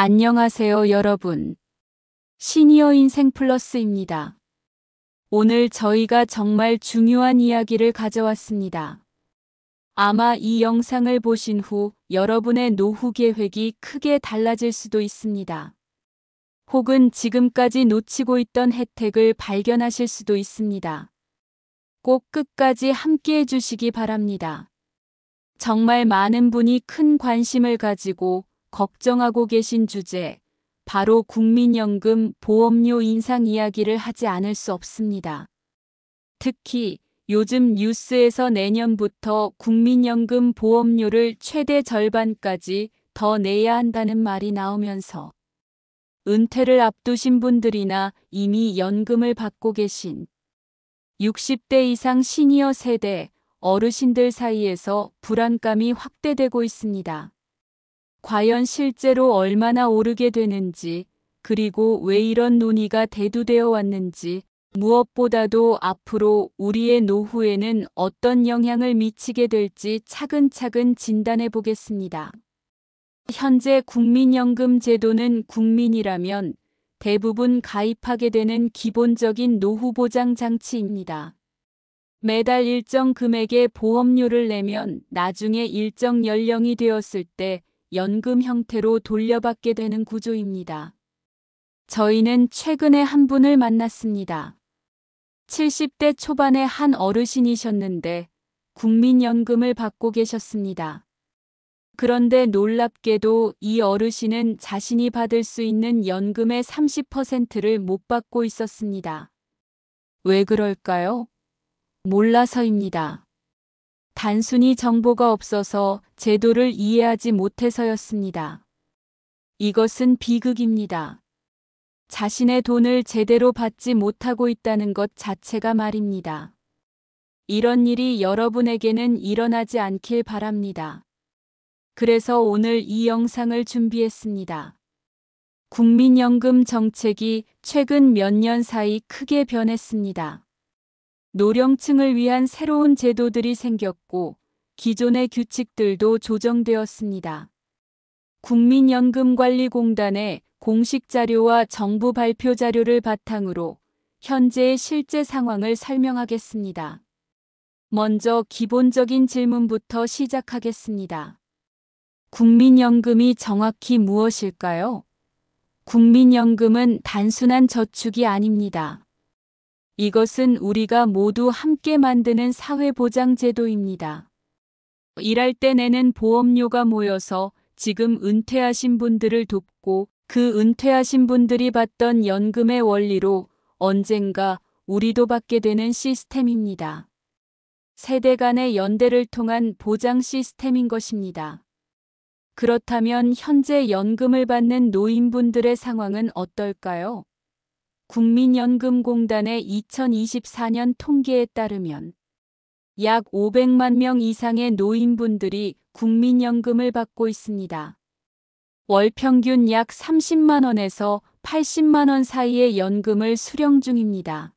안녕하세요, 여러분. 시니어 인생 플러스입니다. 오늘 저희가 정말 중요한 이야기를 가져왔습니다. 아마 이 영상을 보신 후 여러분의 노후 계획이 크게 달라질 수도 있습니다. 혹은 지금까지 놓치고 있던 혜택을 발견하실 수도 있습니다. 꼭 끝까지 함께 해주시기 바랍니다. 정말 많은 분이 큰 관심을 가지고 걱정하고 계신 주제, 바로 국민연금 보험료 인상 이야기를 하지 않을 수 없습니다. 특히 요즘 뉴스에서 내년부터 국민연금 보험료를 최대 절반까지 더 내야 한다는 말이 나오면서 은퇴를 앞두신 분들이나 이미 연금을 받고 계신 60대 이상 시니어 세대 어르신들 사이에서 불안감이 확대되고 있습니다. 과연 실제로 얼마나 오르게 되는지, 그리고 왜 이런 논의가 대두되어 왔는지, 무엇보다도 앞으로 우리의 노후에는 어떤 영향을 미치게 될지 차근차근 진단해 보겠습니다. 현재 국민연금 제도는 국민이라면 대부분 가입하게 되는 기본적인 노후 보장 장치입니다. 매달 일정 금액의 보험료를 내면 나중에 일정 연령이 되었을 때 연금 형태로 돌려받게 되는 구조입니다. 저희는 최근에 한 분을 만났습니다. 70대 초반의 한 어르신이셨는데 국민연금을 받고 계셨습니다. 그런데 놀랍게도 이 어르신은 자신이 받을 수 있는 연금의 30%를 못 받고 있었습니다. 왜 그럴까요? 몰라서입니다. 단순히 정보가 없어서 제도를 이해하지 못해서였습니다. 이것은 비극입니다. 자신의 돈을 제대로 받지 못하고 있다는 것 자체가 말입니다. 이런 일이 여러분에게는 일어나지 않길 바랍니다. 그래서 오늘 이 영상을 준비했습니다. 국민연금 정책이 최근 몇 년 사이 크게 변했습니다. 노령층을 위한 새로운 제도들이 생겼고 기존의 규칙들도 조정되었습니다. 국민연금관리공단의 공식 자료와 정부 발표 자료를 바탕으로 현재의 실제 상황을 설명하겠습니다. 먼저 기본적인 질문부터 시작하겠습니다. 국민연금이 정확히 무엇일까요? 국민연금은 단순한 저축이 아닙니다. 이것은 우리가 모두 함께 만드는 사회보장제도입니다. 일할 때 내는 보험료가 모여서 지금 은퇴하신 분들을 돕고 그 은퇴하신 분들이 받던 연금의 원리로 언젠가 우리도 받게 되는 시스템입니다. 세대 간의 연대를 통한 보장 시스템인 것입니다. 그렇다면 현재 연금을 받는 노인분들의 상황은 어떨까요? 국민연금공단의 2024년 통계에 따르면 약 500만 명 이상의 노인분들이 국민연금을 받고 있습니다. 월 평균 약 30만 원에서 80만 원 사이의 연금을 수령 중입니다.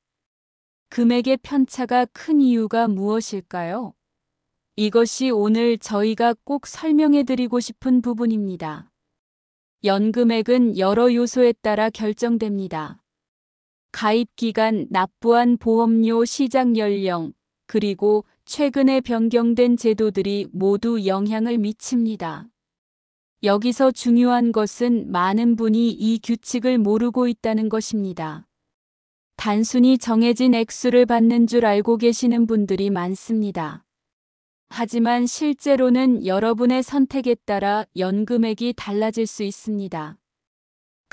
금액의 편차가 큰 이유가 무엇일까요? 이것이 오늘 저희가 꼭 설명해 드리고 싶은 부분입니다. 연금액은 여러 요소에 따라 결정됩니다. 가입 기간, 납부한 보험료 시작 연령, 그리고 최근에 변경된 제도들이 모두 영향을 미칩니다. 여기서 중요한 것은 많은 분이 이 규칙을 모르고 있다는 것입니다. 단순히 정해진 액수를 받는 줄 알고 계시는 분들이 많습니다. 하지만 실제로는 여러분의 선택에 따라 연금액이 달라질 수 있습니다.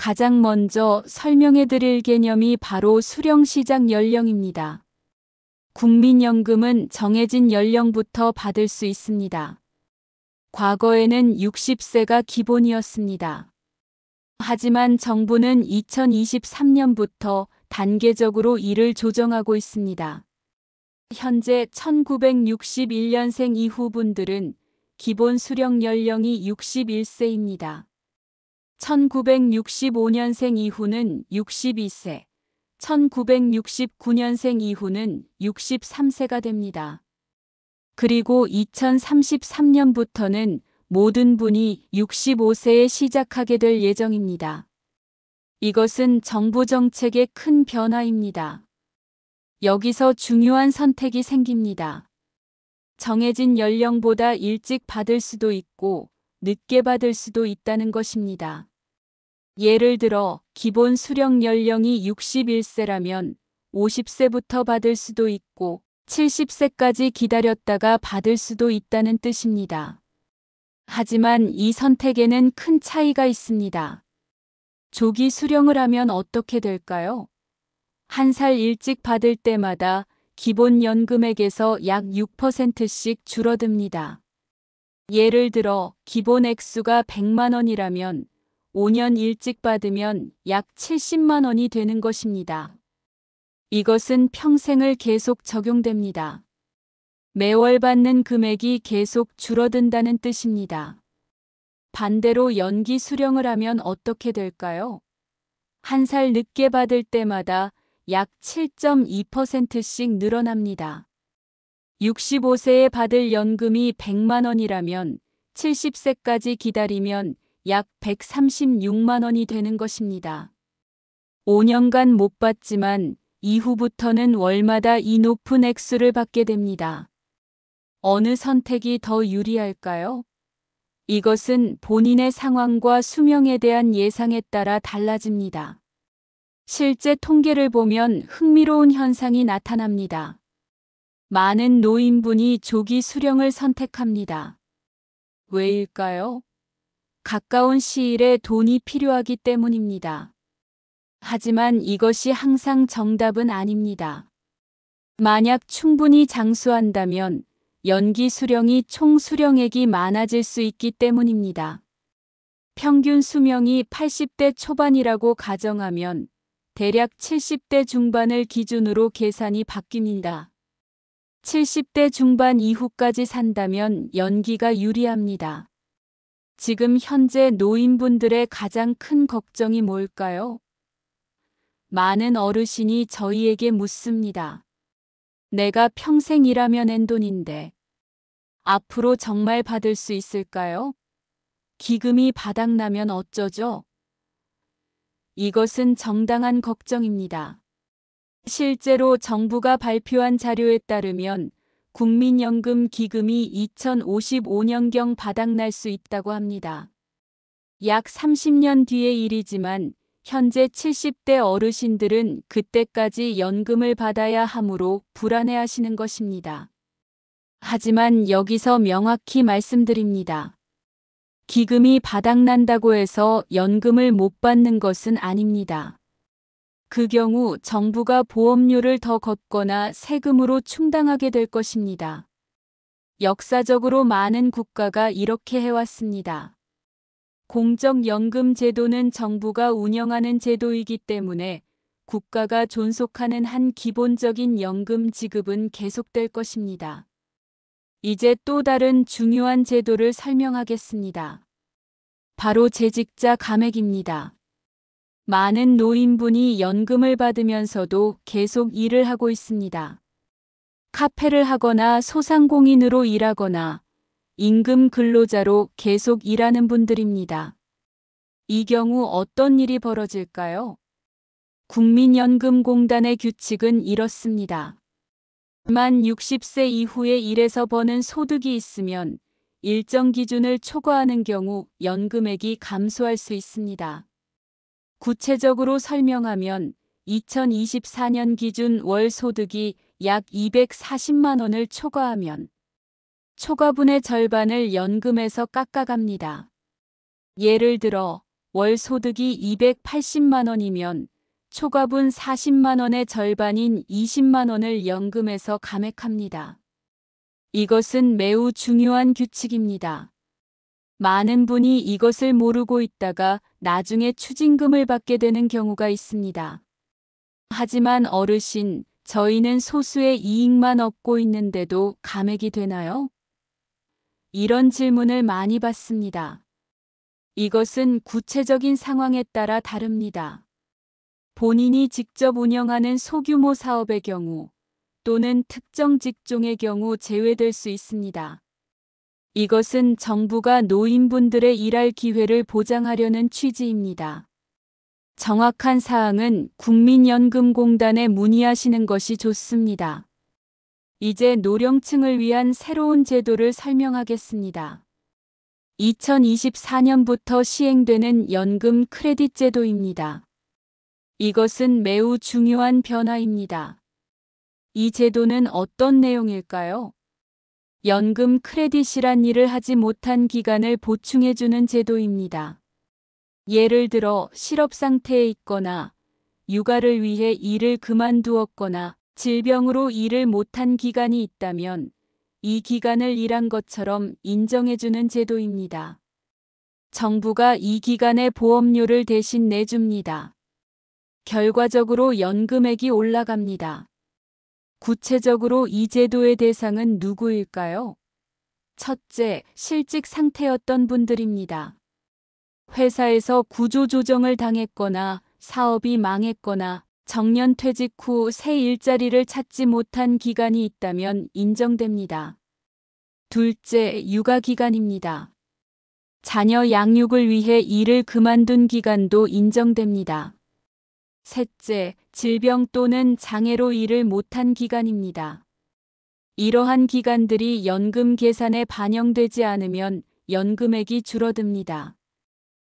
가장 먼저 설명해 드릴 개념이 바로 수령 시작 연령입니다. 국민연금은 정해진 연령부터 받을 수 있습니다. 과거에는 60세가 기본이었습니다. 하지만 정부는 2023년부터 단계적으로 이를 조정하고 있습니다. 현재 1961년생 이후 분들은 기본 수령 연령이 61세입니다. 1965년생 이후는 62세, 1969년생 이후는 63세가 됩니다. 그리고 2033년부터는 모든 분이 65세에 시작하게 될 예정입니다. 이것은 정부 정책의 큰 변화입니다. 여기서 중요한 선택이 생깁니다. 정해진 연령보다 일찍 받을 수도 있고 늦게 받을 수도 있다는 것입니다. 예를 들어 기본 수령 연령이 61세라면 50세부터 받을 수도 있고 70세까지 기다렸다가 받을 수도 있다는 뜻입니다. 하지만 이 선택에는 큰 차이가 있습니다. 조기 수령을 하면 어떻게 될까요? 한 살 일찍 받을 때마다 기본 연금액에서 약 6%씩 줄어듭니다. 예를 들어 기본 액수가 100만 원이라면 5년 일찍 받으면 약 70만 원이 되는 것입니다. 이것은 평생을 계속 적용됩니다. 매월 받는 금액이 계속 줄어든다는 뜻입니다. 반대로 연기 수령을 하면 어떻게 될까요? 한 살 늦게 받을 때마다 약 7.2%씩 늘어납니다. 65세에 받을 연금이 100만 원이라면 70세까지 기다리면 약 136만 원이 되는 것입니다. 5년간 못 받지만 이후부터는 월마다 이 높은 액수를 받게 됩니다. 어느 선택이 더 유리할까요? 이것은 본인의 상황과 수명에 대한 예상에 따라 달라집니다. 실제 통계를 보면 흥미로운 현상이 나타납니다. 많은 노인분이 조기 수령을 선택합니다. 왜일까요? 가까운 시일에 돈이 필요하기 때문입니다. 하지만 이것이 항상 정답은 아닙니다. 만약 충분히 장수한다면 연기 수령이 총 수령액이 많아질 수 있기 때문입니다. 평균 수명이 80대 초반이라고 가정하면 대략 70대 중반을 기준으로 계산이 바뀝니다. 70대 중반 이후까지 산다면 연기가 유리합니다. 지금 현재 노인분들의 가장 큰 걱정이 뭘까요? 많은 어르신이 저희에게 묻습니다. 내가 평생 일하며 낸 돈인데 앞으로 정말 받을 수 있을까요? 기금이 바닥나면 어쩌죠? 이것은 정당한 걱정입니다. 실제로 정부가 발표한 자료에 따르면 국민연금 기금이 2055년경 바닥날 수 있다고 합니다. 약 30년 뒤의 일이지만 현재 70대 어르신들은 그때까지 연금을 받아야 하므로 불안해하시는 것입니다. 하지만 여기서 명확히 말씀드립니다. 기금이 바닥난다고 해서 연금을 못 받는 것은 아닙니다. 그 경우 정부가 보험료를 더 걷거나 세금으로 충당하게 될 것입니다. 역사적으로 많은 국가가 이렇게 해왔습니다. 공적연금 제도는 정부가 운영하는 제도이기 때문에 국가가 존속하는 한 기본적인 연금 지급은 계속될 것입니다. 이제 또 다른 중요한 제도를 설명하겠습니다. 바로 재직자 감액입니다. 많은 노인분이 연금을 받으면서도 계속 일을 하고 있습니다. 카페를 하거나 소상공인으로 일하거나 임금 근로자로 계속 일하는 분들입니다. 이 경우 어떤 일이 벌어질까요? 국민연금공단의 규칙은 이렇습니다. 만 60세 이후에 일해서 버는 소득이 있으면 일정 기준을 초과하는 경우 연금액이 감소할 수 있습니다. 구체적으로 설명하면 2024년 기준 월 소득이 약 240만 원을 초과하면 초과분의 절반을 연금에서 깎아갑니다. 예를 들어 월 소득이 280만 원이면 초과분 40만 원의 절반인 20만 원을 연금에서 감액합니다. 이것은 매우 중요한 규칙입니다. 많은 분이 이것을 모르고 있다가 나중에 추징금을 받게 되는 경우가 있습니다. 하지만 어르신, 저희는 소수의 이익만 얻고 있는데도 감액이 되나요? 이런 질문을 많이 받습니다. 이것은 구체적인 상황에 따라 다릅니다. 본인이 직접 운영하는 소규모 사업의 경우 또는 특정 직종의 경우 제외될 수 있습니다. 이것은 정부가 노인분들의 일할 기회를 보장하려는 취지입니다. 정확한 사항은 국민연금공단에 문의하시는 것이 좋습니다. 이제 노령층을 위한 새로운 제도를 설명하겠습니다. 2024년부터 시행되는 연금 크레딧 제도입니다. 이것은 매우 중요한 변화입니다. 이 제도는 어떤 내용일까요? 연금 크레딧이란 일을 하지 못한 기간을 보충해주는 제도입니다. 예를 들어 실업 상태에 있거나 육아를 위해 일을 그만두었거나 질병으로 일을 못한 기간이 있다면 이 기간을 일한 것처럼 인정해주는 제도입니다. 정부가 이 기간에 보험료를 대신 내줍니다. 결과적으로 연금액이 올라갑니다. 구체적으로 이 제도의 대상은 누구일까요? 첫째, 실직 상태였던 분들입니다. 회사에서 구조조정을 당했거나 사업이 망했거나 정년퇴직 후 새 일자리를 찾지 못한 기간이 있다면 인정됩니다. 둘째, 육아 기간입니다. 자녀 양육을 위해 일을 그만둔 기간도 인정됩니다. 셋째, 질병 또는 장애로 일을 못한 기간입니다. 이러한 기간들이 연금 계산에 반영되지 않으면 연금액이 줄어듭니다.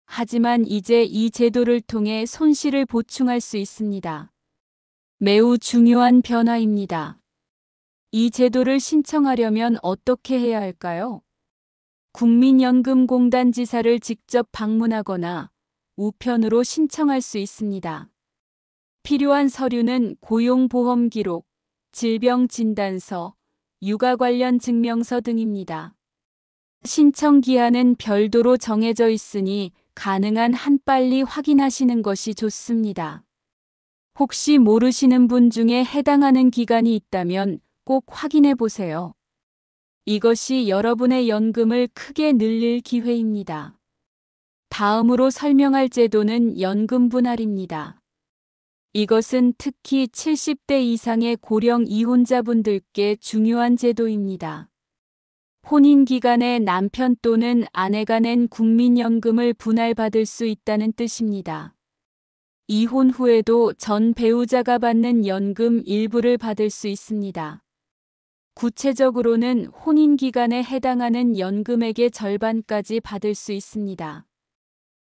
하지만 이제 이 제도를 통해 손실을 보충할 수 있습니다. 매우 중요한 변화입니다. 이 제도를 신청하려면 어떻게 해야 할까요? 국민연금공단 지사를 직접 방문하거나 우편으로 신청할 수 있습니다. 필요한 서류는 고용보험 기록, 질병 진단서, 육아 관련 증명서 등입니다. 신청 기한은 별도로 정해져 있으니 가능한 한 빨리 확인하시는 것이 좋습니다. 혹시 모르시는 분 중에 해당하는 기간이 있다면 꼭 확인해 보세요. 이것이 여러분의 연금을 크게 늘릴 기회입니다. 다음으로 설명할 제도는 연금 분할입니다. 이것은 특히 70대 이상의 고령 이혼자분들께 중요한 제도입니다. 혼인 기간에 남편 또는 아내가 낸 국민연금을 분할받을 수 있다는 뜻입니다. 이혼 후에도 전 배우자가 받는 연금 일부를 받을 수 있습니다. 구체적으로는 혼인 기간에 해당하는 연금액의 절반까지 받을 수 있습니다.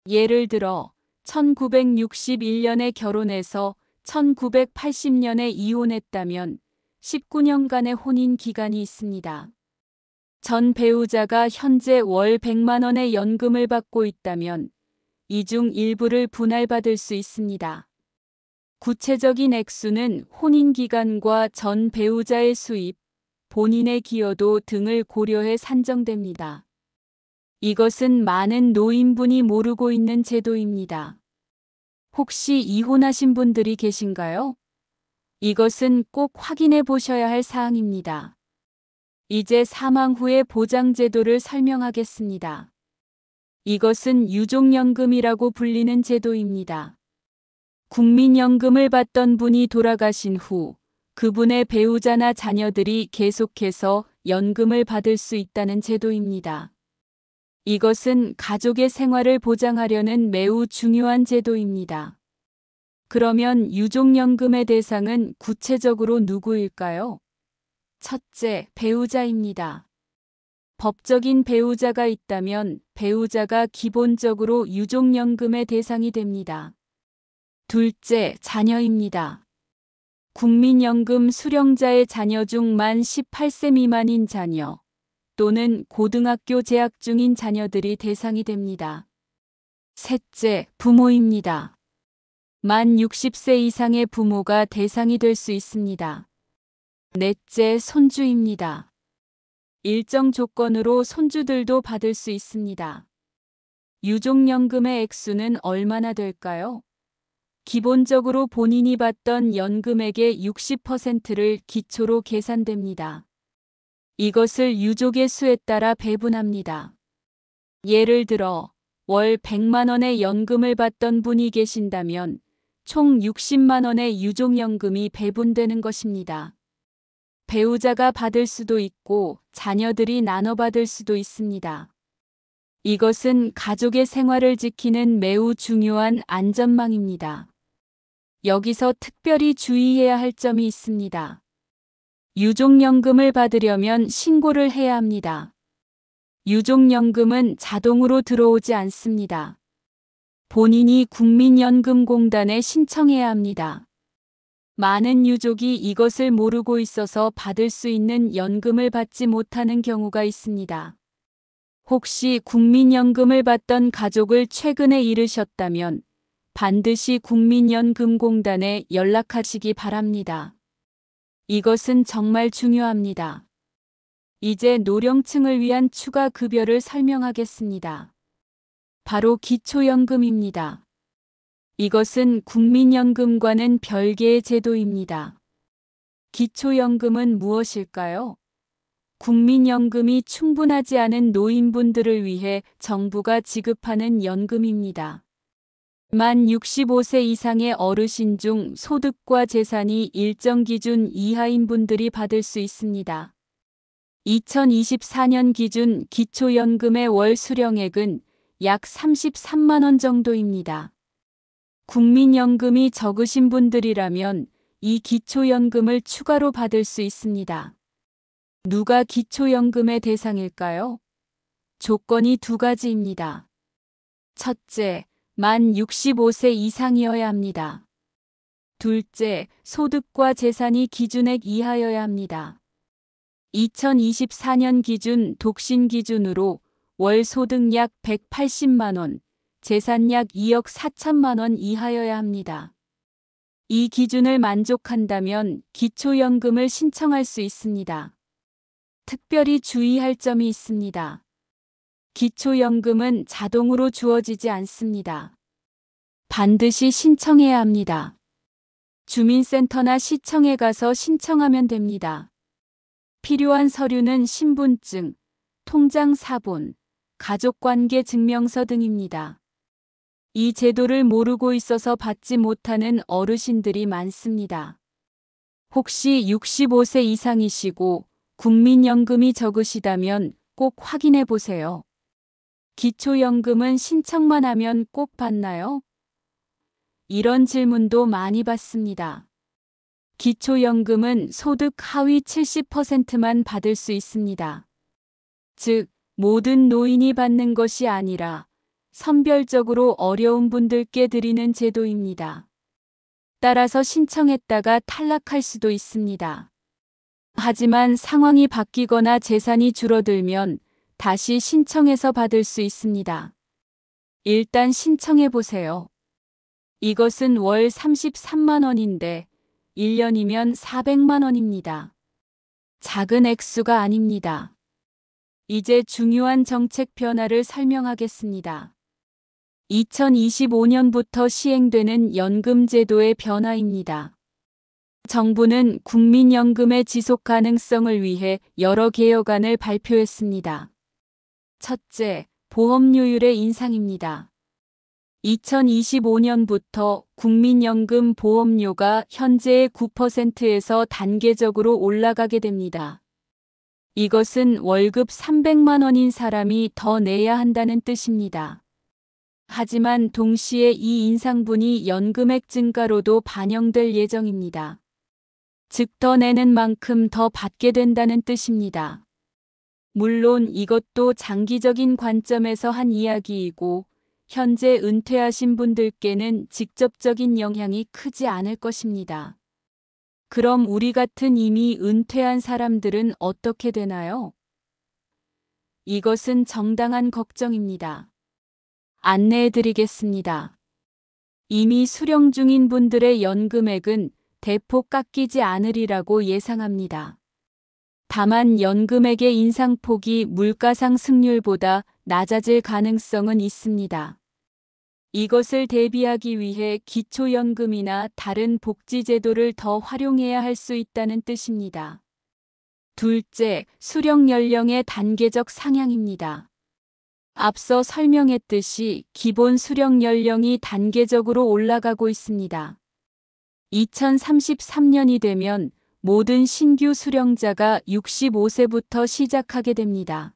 예를 들어 1961년에 결혼해서 1980년에 이혼했다면 19년간의 혼인 기간이 있습니다. 전 배우자가 현재 월 100만 원의 연금을 받고 있다면 이 중 일부를 분할받을 수 있습니다. 구체적인 액수는 혼인 기간과 전 배우자의 수입, 본인의 기여도 등을 고려해 산정됩니다. 이것은 많은 노인분이 모르고 있는 제도입니다. 혹시 이혼하신 분들이 계신가요? 이것은 꼭 확인해 보셔야 할 사항입니다. 이제 사망 후의 보장제도를 설명하겠습니다. 이것은 유족연금이라고 불리는 제도입니다. 국민연금을 받던 분이 돌아가신 후 그분의 배우자나 자녀들이 계속해서 연금을 받을 수 있다는 제도입니다. 이것은 가족의 생활을 보장하려는 매우 중요한 제도입니다. 그러면 유족연금의 대상은 구체적으로 누구일까요? 첫째, 배우자입니다. 법적인 배우자가 있다면 배우자가 기본적으로 유족연금의 대상이 됩니다. 둘째, 자녀입니다. 국민연금 수령자의 자녀 중 만 18세 미만인 자녀 또는 고등학교 재학 중인 자녀들이 대상이 됩니다. 셋째, 부모입니다. 만 60세 이상의 부모가 대상이 될 수 있습니다. 넷째, 손주입니다. 일정 조건으로 손주들도 받을 수 있습니다. 유족연금의 액수는 얼마나 될까요? 기본적으로 본인이 받던 연금액의 60%를 기초로 계산됩니다. 이것을 유족의 수에 따라 배분합니다. 예를 들어 월 100만 원의 연금을 받던 분이 계신다면 총 60만 원의 유족연금이 배분되는 것입니다. 배우자가 받을 수도 있고 자녀들이 나눠 받을 수도 있습니다. 이것은 가족의 생활을 지키는 매우 중요한 안전망입니다. 여기서 특별히 주의해야 할 점이 있습니다. 유족연금을 받으려면 신고를 해야 합니다. 유족연금은 자동으로 들어오지 않습니다. 본인이 국민연금공단에 신청해야 합니다. 많은 유족이 이것을 모르고 있어서 받을 수 있는 연금을 받지 못하는 경우가 있습니다. 혹시 국민연금을 받던 가족을 최근에 잃으셨다면 반드시 국민연금공단에 연락하시기 바랍니다. 이것은 정말 중요합니다. 이제 노령층을 위한 추가 급여를 설명하겠습니다. 바로 기초연금입니다. 이것은 국민연금과는 별개의 제도입니다. 기초연금은 무엇일까요? 국민연금이 충분하지 않은 노인분들을 위해 정부가 지급하는 연금입니다. 만 65세 이상의 어르신 중 소득과 재산이 일정 기준 이하인 분들이 받을 수 있습니다. 2024년 기준 기초연금의 월 수령액은 약 33만 원 정도입니다. 국민연금이 적으신 분들이라면 이 기초연금을 추가로 받을 수 있습니다. 누가 기초연금의 대상일까요? 조건이 두 가지입니다. 첫째, 만 65세 이상이어야 합니다. 둘째, 소득과 재산이 기준액 이하여야 합니다. 2024년 기준 독신 기준으로 월 소득 약 180만 원, 재산 약 2억 4천만 원 이하여야 합니다. 이 기준을 만족한다면 기초연금을 신청할 수 있습니다. 특별히 주의할 점이 있습니다. 기초연금은 자동으로 주어지지 않습니다. 반드시 신청해야 합니다. 주민센터나 시청에 가서 신청하면 됩니다. 필요한 서류는 신분증, 통장 사본, 가족관계 증명서 등입니다. 이 제도를 모르고 있어서 받지 못하는 어르신들이 많습니다. 혹시 65세 이상이시고 국민연금이 적으시다면 꼭 확인해 보세요. 기초연금은 신청만 하면 꼭 받나요? 이런 질문도 많이 받습니다. 기초연금은 소득 하위 70%만 받을 수 있습니다. 즉, 모든 노인이 받는 것이 아니라 선별적으로 어려운 분들께 드리는 제도입니다. 따라서 신청했다가 탈락할 수도 있습니다. 하지만 상황이 바뀌거나 재산이 줄어들면 다시 신청해서 받을 수 있습니다. 일단 신청해 보세요. 이것은 월 33만 원인데 1년이면 400만 원입니다. 작은 액수가 아닙니다. 이제 중요한 정책 변화를 설명하겠습니다. 2025년부터 시행되는 연금제도의 변화입니다. 정부는 국민연금의 지속 가능성을 위해 여러 개혁안을 발표했습니다. 첫째, 보험료율의 인상입니다. 2025년부터 국민연금 보험료가 현재의 9%에서 단계적으로 올라가게 됩니다. 이것은 월급 300만 원인 사람이 더 내야 한다는 뜻입니다. 하지만 동시에 이 인상분이 연금액 증가로도 반영될 예정입니다. 즉, 더 내는 만큼 더 받게 된다는 뜻입니다. 물론 이것도 장기적인 관점에서 한 이야기이고 현재 은퇴하신 분들께는 직접적인 영향이 크지 않을 것입니다. 그럼 우리 같은 이미 은퇴한 사람들은 어떻게 되나요? 이것은 정당한 걱정입니다. 안내해 드리겠습니다. 이미 수령 중인 분들의 연금액은 대폭 깎이지 않으리라고 예상합니다. 다만 연금액의 인상폭이 물가상승률보다 낮아질 가능성은 있습니다. 이것을 대비하기 위해 기초연금이나 다른 복지제도를 더 활용해야 할 수 있다는 뜻입니다. 둘째, 수령 연령의 단계적 상향입니다. 앞서 설명했듯이 기본 수령 연령이 단계적으로 올라가고 있습니다. 2033년이 되면 모든 신규 수령자가 65세부터 시작하게 됩니다.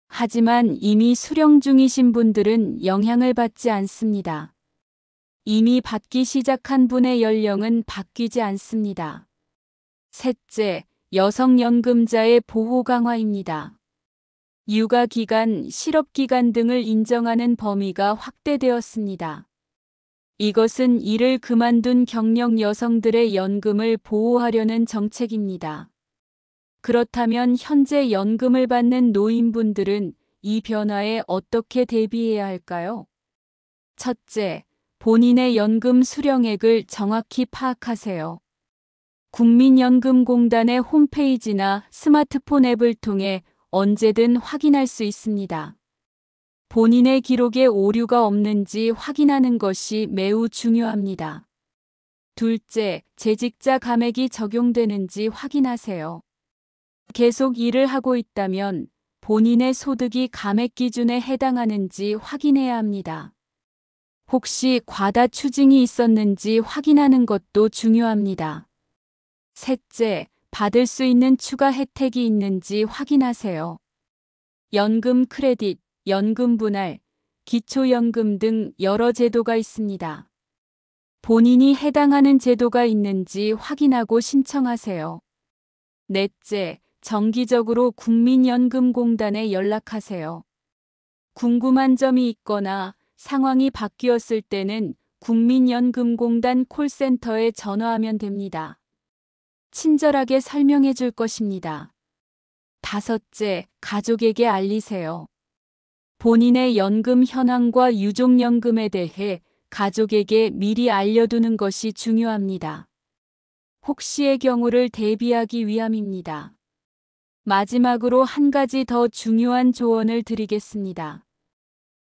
하지만 이미 수령 중이신 분들은 영향을 받지 않습니다. 이미 받기 시작한 분의 연령은 바뀌지 않습니다. 셋째, 여성연금자의 보호 강화입니다. 육아기간, 실업기간 등을 인정하는 범위가 확대되었습니다. 이것은 일을 그만둔 경력 여성들의 연금을 보호하려는 정책입니다. 그렇다면 현재 연금을 받는 노인분들은 이 변화에 어떻게 대비해야 할까요? 첫째, 본인의 연금 수령액을 정확히 파악하세요. 국민연금공단의 홈페이지나 스마트폰 앱을 통해 언제든 확인할 수 있습니다. 본인의 기록에 오류가 없는지 확인하는 것이 매우 중요합니다. 둘째, 재직자 감액이 적용되는지 확인하세요. 계속 일을 하고 있다면 본인의 소득이 감액 기준에 해당하는지 확인해야 합니다. 혹시 과다 추징이 있었는지 확인하는 것도 중요합니다. 셋째, 받을 수 있는 추가 혜택이 있는지 확인하세요. 연금 크레딧, 연금 분할, 기초연금 등 여러 제도가 있습니다. 본인이 해당하는 제도가 있는지 확인하고 신청하세요. 넷째, 정기적으로 국민연금공단에 연락하세요. 궁금한 점이 있거나 상황이 바뀌었을 때는 국민연금공단 콜센터에 전화하면 됩니다. 친절하게 설명해 줄 것입니다. 다섯째, 가족에게 알리세요. 본인의 연금 현황과 유족연금에 대해 가족에게 미리 알려두는 것이 중요합니다. 혹시의 경우를 대비하기 위함입니다. 마지막으로 한 가지 더 중요한 조언을 드리겠습니다.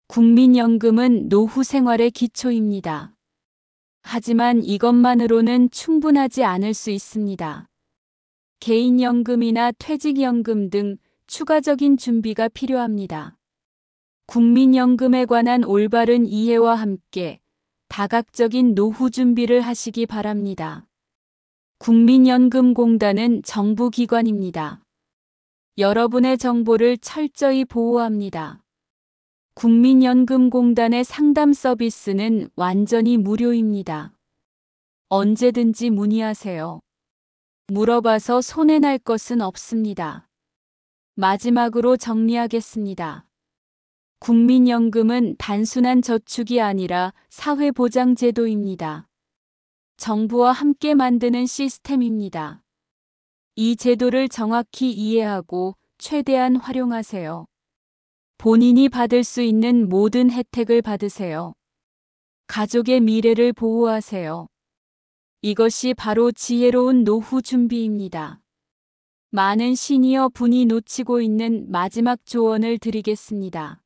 국민연금은 노후 생활의 기초입니다. 하지만 이것만으로는 충분하지 않을 수 있습니다. 개인연금이나 퇴직연금 등 추가적인 준비가 필요합니다. 국민연금에 관한 올바른 이해와 함께 다각적인 노후 준비를 하시기 바랍니다. 국민연금공단은 정부기관입니다. 여러분의 정보를 철저히 보호합니다. 국민연금공단의 상담 서비스는 완전히 무료입니다. 언제든지 문의하세요. 물어봐서 손해날 것은 없습니다. 마지막으로 정리하겠습니다. 국민연금은 단순한 저축이 아니라 사회보장제도입니다. 정부와 함께 만드는 시스템입니다. 이 제도를 정확히 이해하고 최대한 활용하세요. 본인이 받을 수 있는 모든 혜택을 받으세요. 가족의 미래를 보호하세요. 이것이 바로 지혜로운 노후 준비입니다. 많은 시니어 분이 놓치고 있는 마지막 조언을 드리겠습니다.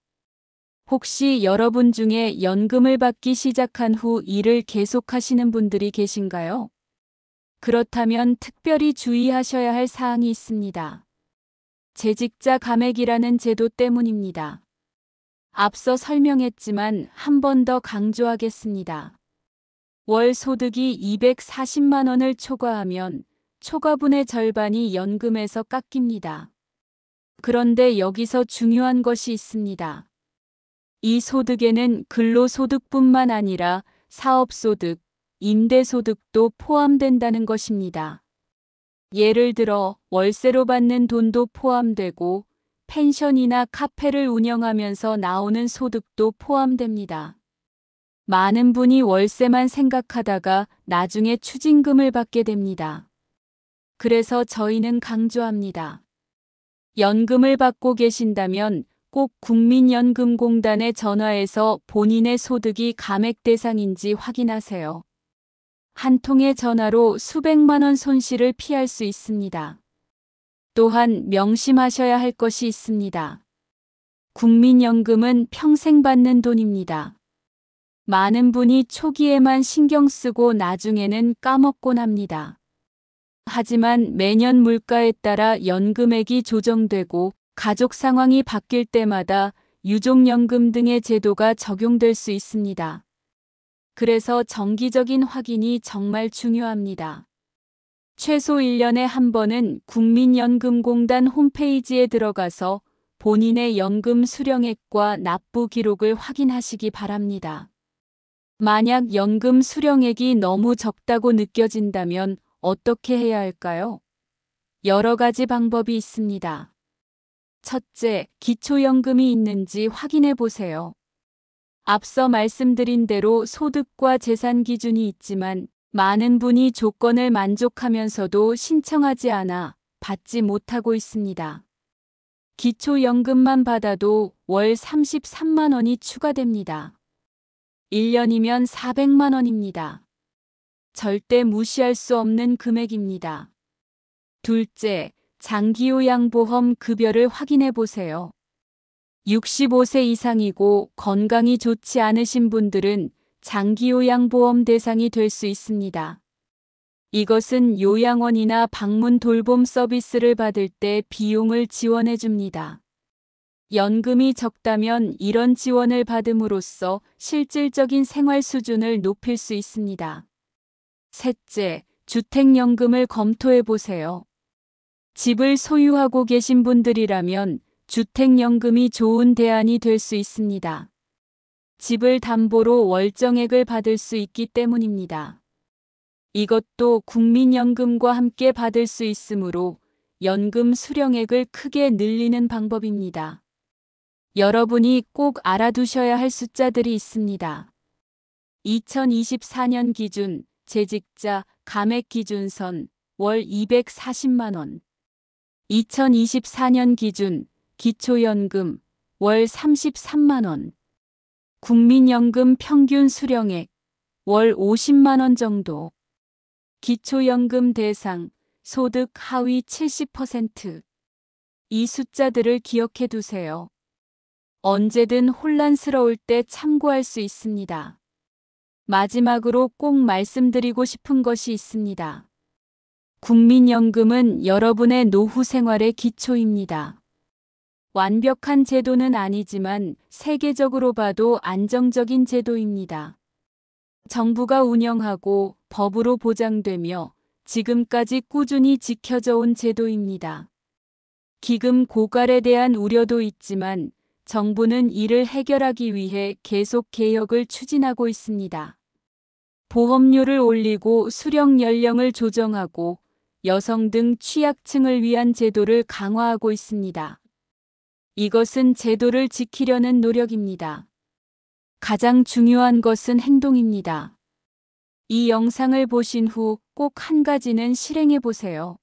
혹시 여러분 중에 연금을 받기 시작한 후 일을 계속하시는 분들이 계신가요? 그렇다면 특별히 주의하셔야 할 사항이 있습니다. 재직자 감액이라는 제도 때문입니다. 앞서 설명했지만 한 번 더 강조하겠습니다. 월 소득이 240만 원을 초과하면 초과분의 절반이 연금에서 깎입니다. 그런데 여기서 중요한 것이 있습니다. 이 소득에는 근로소득뿐만 아니라 사업소득, 임대소득도 포함된다는 것입니다. 예를 들어 월세로 받는 돈도 포함되고 펜션이나 카페를 운영하면서 나오는 소득도 포함됩니다. 많은 분이 월세만 생각하다가 나중에 추징금을 받게 됩니다. 그래서 저희는 강조합니다. 연금을 받고 계신다면 꼭 국민연금공단에 전화해서 본인의 소득이 감액 대상인지 확인하세요. 한 통의 전화로 수백만 원 손실을 피할 수 있습니다. 또한 명심하셔야 할 것이 있습니다. 국민연금은 평생 받는 돈입니다. 많은 분이 초기에만 신경 쓰고 나중에는 까먹곤 합니다. 하지만 매년 물가에 따라 연금액이 조정되고 가족 상황이 바뀔 때마다 유족연금 등의 제도가 적용될 수 있습니다. 그래서 정기적인 확인이 정말 중요합니다. 최소 1년에 한 번은 국민연금공단 홈페이지에 들어가서 본인의 연금 수령액과 납부 기록을 확인하시기 바랍니다. 만약 연금 수령액이 너무 적다고 느껴진다면 어떻게 해야 할까요? 여러 가지 방법이 있습니다. 첫째, 기초연금이 있는지 확인해 보세요. 앞서 말씀드린 대로 소득과 재산 기준이 있지만 많은 분이 조건을 만족하면서도 신청하지 않아 받지 못하고 있습니다. 기초연금만 받아도 월 33만 원이 추가됩니다. 1년이면 400만 원입니다. 절대 무시할 수 없는 금액입니다. 둘째, 장기요양보험 급여를 확인해 보세요. 65세 이상이고 건강이 좋지 않으신 분들은 장기요양보험 대상이 될 수 있습니다. 이것은 요양원이나 방문 돌봄 서비스를 받을 때 비용을 지원해 줍니다. 연금이 적다면 이런 지원을 받음으로써 실질적인 생활 수준을 높일 수 있습니다. 셋째, 주택연금을 검토해 보세요. 집을 소유하고 계신 분들이라면 주택연금이 좋은 대안이 될 수 있습니다. 집을 담보로 월정액을 받을 수 있기 때문입니다. 이것도 국민연금과 함께 받을 수 있으므로 연금 수령액을 크게 늘리는 방법입니다. 여러분이 꼭 알아두셔야 할 숫자들이 있습니다. 2024년 기준 재직자 감액 기준선 월 240만 원. 2024년 기준 기초연금 월 33만 원. 국민연금 평균 수령액 월 50만 원 정도. 기초연금 대상 소득 하위 70%. 이 숫자들을 기억해 두세요. 언제든 혼란스러울 때 참고할 수 있습니다. 마지막으로 꼭 말씀드리고 싶은 것이 있습니다. 국민연금은 여러분의 노후 생활의 기초입니다. 완벽한 제도는 아니지만 세계적으로 봐도 안정적인 제도입니다. 정부가 운영하고 법으로 보장되며 지금까지 꾸준히 지켜져 온 제도입니다. 기금 고갈에 대한 우려도 있지만 정부는 이를 해결하기 위해 계속 개혁을 추진하고 있습니다. 보험료를 올리고 수령 연령을 조정하고 여성 등 취약층을 위한 제도를 강화하고 있습니다. 이것은 제도를 지키려는 노력입니다. 가장 중요한 것은 행동입니다. 이 영상을 보신 후 꼭 한 가지는 실행해 보세요.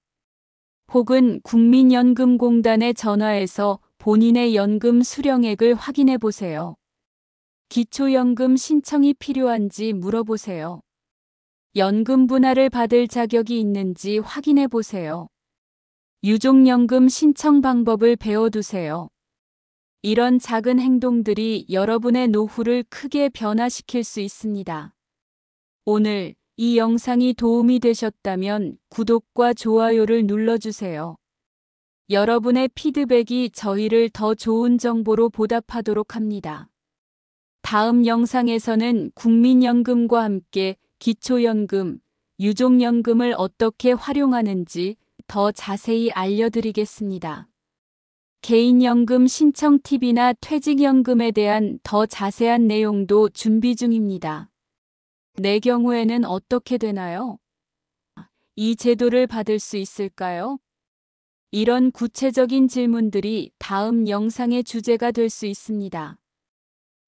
혹은 국민연금공단에 전화해서 본인의 연금 수령액을 확인해 보세요. 기초연금 신청이 필요한지 물어보세요. 연금 분할을 받을 자격이 있는지 확인해 보세요. 유족연금 신청 방법을 배워두세요. 이런 작은 행동들이 여러분의 노후를 크게 변화시킬 수 있습니다. 오늘 이 영상이 도움이 되셨다면 구독과 좋아요를 눌러주세요. 여러분의 피드백이 저희를 더 좋은 정보로 보답하도록 합니다. 다음 영상에서는 국민연금과 함께 기초연금, 유족연금을 어떻게 활용하는지 더 자세히 알려드리겠습니다. 개인연금 신청 팁이나 퇴직연금에 대한 더 자세한 내용도 준비 중입니다. 내 경우에는 어떻게 되나요? 이 제도를 받을 수 있을까요? 이런 구체적인 질문들이 다음 영상의 주제가 될 수 있습니다.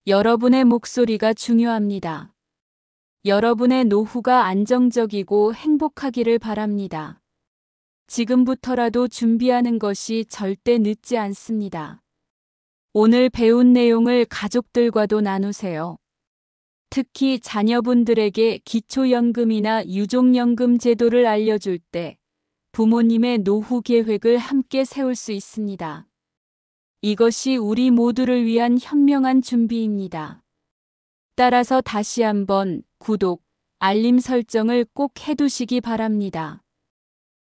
여러분의 목소리가 중요합니다. 여러분의 노후가 안정적이고 행복하기를 바랍니다. 지금부터라도 준비하는 것이 절대 늦지 않습니다. 오늘 배운 내용을 가족들과도 나누세요. 특히 자녀분들에게 기초연금이나 유족연금 제도를 알려줄 때 부모님의 노후 계획을 함께 세울 수 있습니다. 이것이 우리 모두를 위한 현명한 준비입니다. 따라서 다시 한번 구독, 알림 설정을 꼭 해두시기 바랍니다.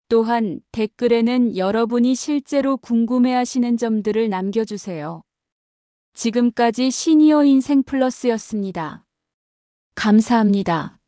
또한 댓글에는 여러분이 실제로 궁금해하시는 점들을 남겨주세요. 지금까지 시니어 인생 플러스였습니다. 감사합니다.